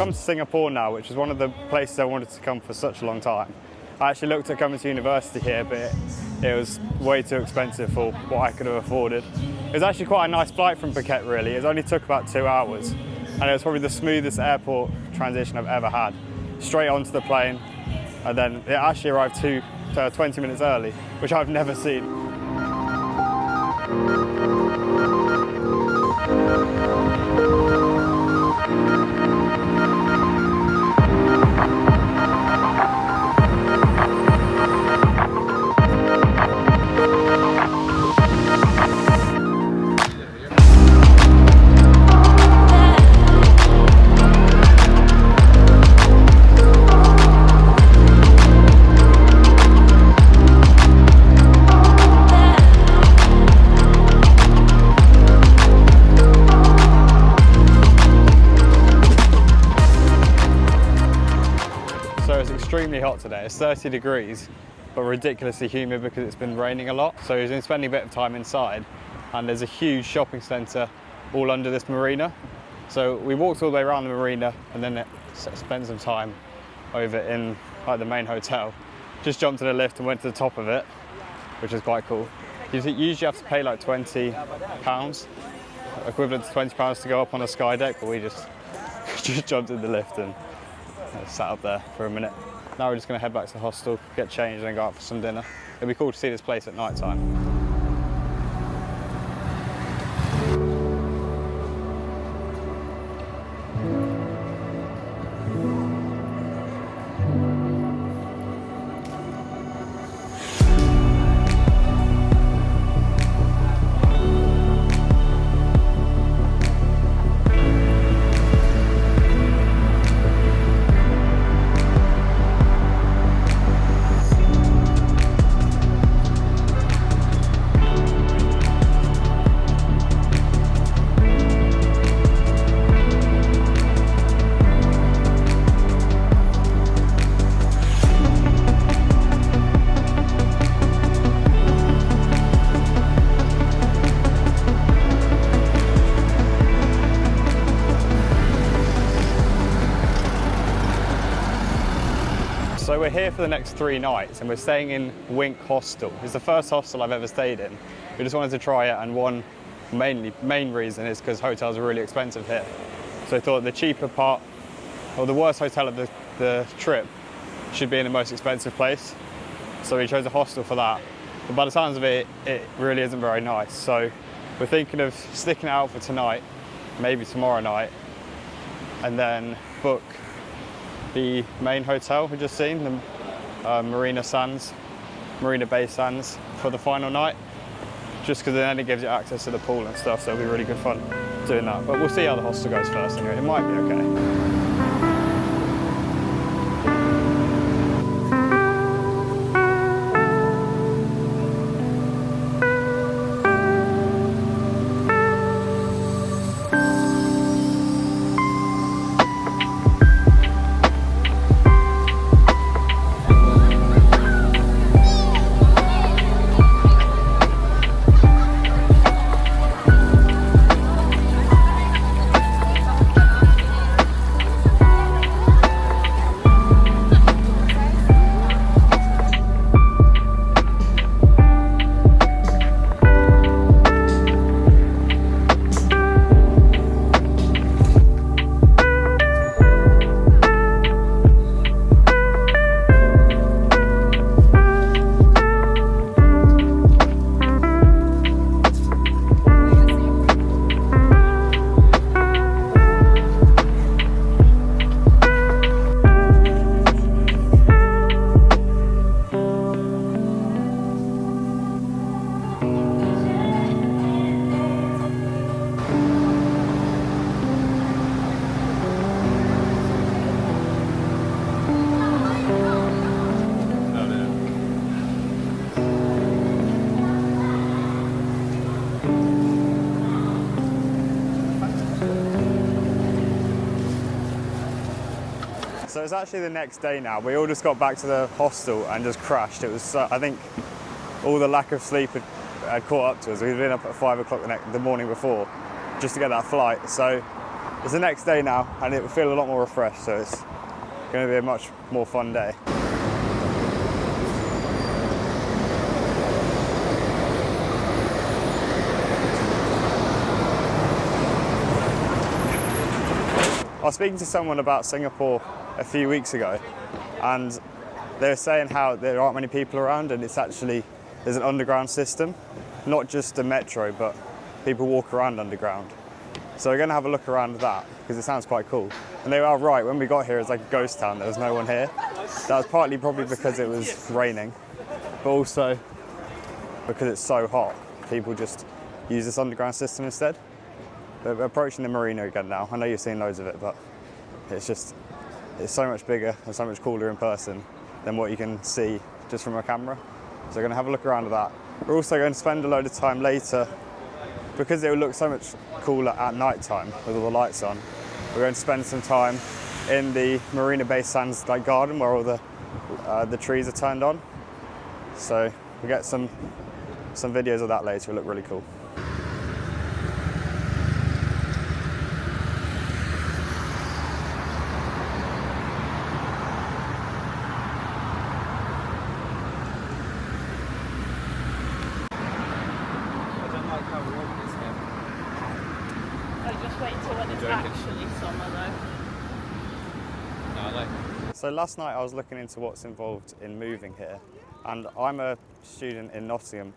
come to Singapore now, which is one of the places I wanted to come for such a long time. I actually looked at coming to university here, but it was way too expensive for what I could have afforded. It was actually quite a nice flight from Phuket, really. It only took about 2 hours, and it was probably the smoothest airport transition I've ever had. Straight onto the plane, and then it actually arrived 20 minutes early, which I've never seen. Extremely hot today. It's 30 degrees, but ridiculously humid because it's been raining a lot. So we've been spending a bit of time inside, and there's a huge shopping centre all under this marina. So we walked all the way around the marina and then spent some time over in like the main hotel. Just jumped in a lift and went to the top of it, which is quite cool. You usually have to pay like £20, equivalent to £20 to go up on a sky deck, but we just jumped in the lift and sat up there for a minute. Now we're just going to head back to the hostel, get changed and then go out for some dinner. It'd be cool to see this place at night time. So we're here for the next 3 nights and we're staying in Wink Hostel. It's the first hostel I've ever stayed in. We just wanted to try it, and one main reason is because hotels are really expensive here. So I thought the cheaper part, or the worst hotel of the trip, should be in the most expensive place. So we chose a hostel for that. But by the sounds of it, it really isn't very nice. So we're thinking of sticking it out for tonight, maybe tomorrow night, and then book the main hotel we've just seen, the Marina Bay Sands, for the final night, just because then it gives you access to the pool and stuff, so it'll be really good fun doing that. But we'll see how the hostel goes first anyway. It might be okay. So it's actually the next day now. We all just got back to the hostel and just crashed. It was, I think, all the lack of sleep had caught up to us. We'd been up at 5 o'clock the morning before just to get that flight. So It's the next day now, and it will feel a lot more refreshed, so it's going to be a much more fun day. I was speaking to someone about Singapore a few weeks ago, and they were saying how there aren't many people around, and it's actually, there's an underground system, not just a metro, but people walk around underground. So we're going to have a look around that, because it sounds quite cool. And they were right, when we got here it was like a ghost town, there was no one here. That was partly probably because it was raining, but also because it's so hot, people just use this underground system instead. We're approaching the Marina again now. I know you've seen loads of it, but it's so much bigger and so much cooler in person than what you can see just from a camera. So we're going to have a look around at that. We're also going to spend a load of time later, because it will look so much cooler at night time with all the lights on. We're going to spend some time in the Marina Bay Sands garden where all the trees are turned on. So we'll get some videos of that later. It'll look really cool. So last night I was looking into what's involved in moving here, and I'm a student in Nottingham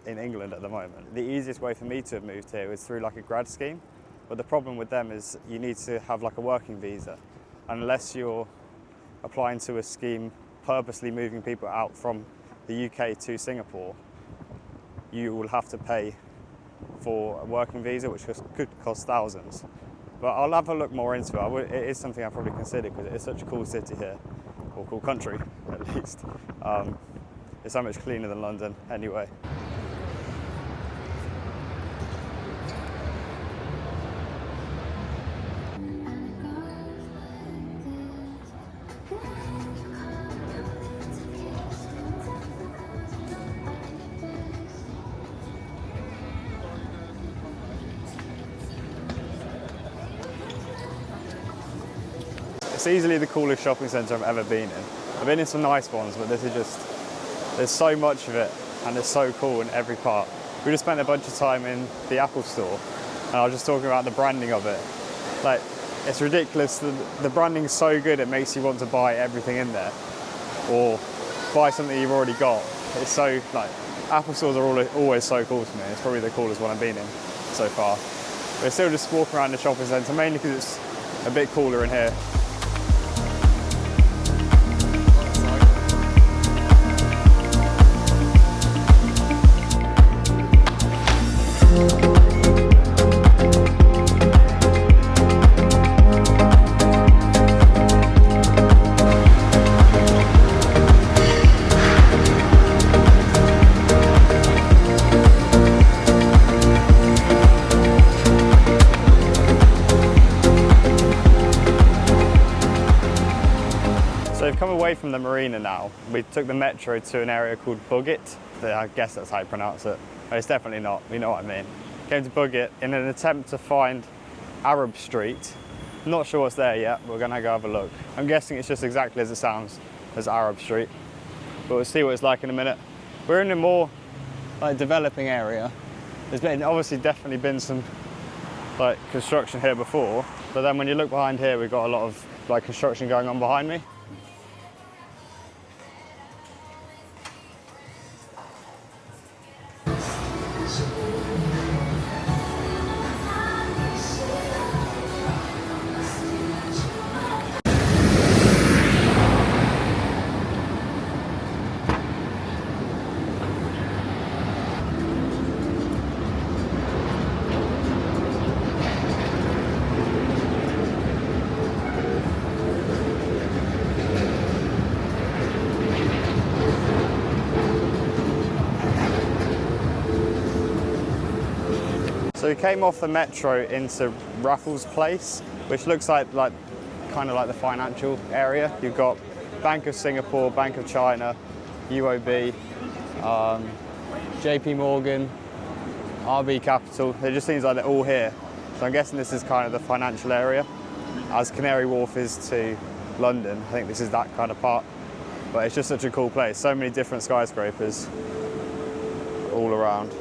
in England at the moment. The easiest way for me to have moved here was through a grad scheme, but the problem with them is you need to have a working visa, and unless you're applying to a scheme purposely moving people out from the UK to Singapore, you will have to pay for a working visa, which could cost thousands. But I'll have a look more into it. It is something I'll probably consider because it is such a cool city here, or cool country at least. It's so much cleaner than London anyway. It's easily the coolest shopping centre I've ever been in. I've been in some nice ones, but this is just, there's so much of it and it's so cool in every part. We just spent a bunch of time in the Apple store and I was just talking about the branding of it. It's ridiculous. The branding's so good it makes you want to buy everything in there or buy something you've already got. It's so, Apple stores are always so cool to me. It's probably the coolest one I've been in so far. We're still just walking around the shopping centre, mainly because it's a bit cooler in here. So we've come away from the Marina now. We took the metro to an area called Uppbeat. I guess that's how you pronounce it. But it's definitely not, you know what I mean. Came to Uppbeat in an attempt to find Arab Street. Not sure what's there yet, but we're gonna go have a look. I'm guessing it's just exactly as it sounds as Arab Street. But we'll see what it's like in a minute. We're in a more developing area. There's obviously definitely been some construction here before, but then when you look behind here, we've got a lot of construction going on behind me. So we came off the metro into Raffles Place, which looks like kind of the financial area. You've got Bank of Singapore, Bank of China, UOB, JP Morgan, RB Capital. It just seems like they're all here. So I'm guessing this is kind of the financial area, as Canary Wharf is to London. I think this is that kind of part. But it's just such a cool place. So many different skyscrapers all around.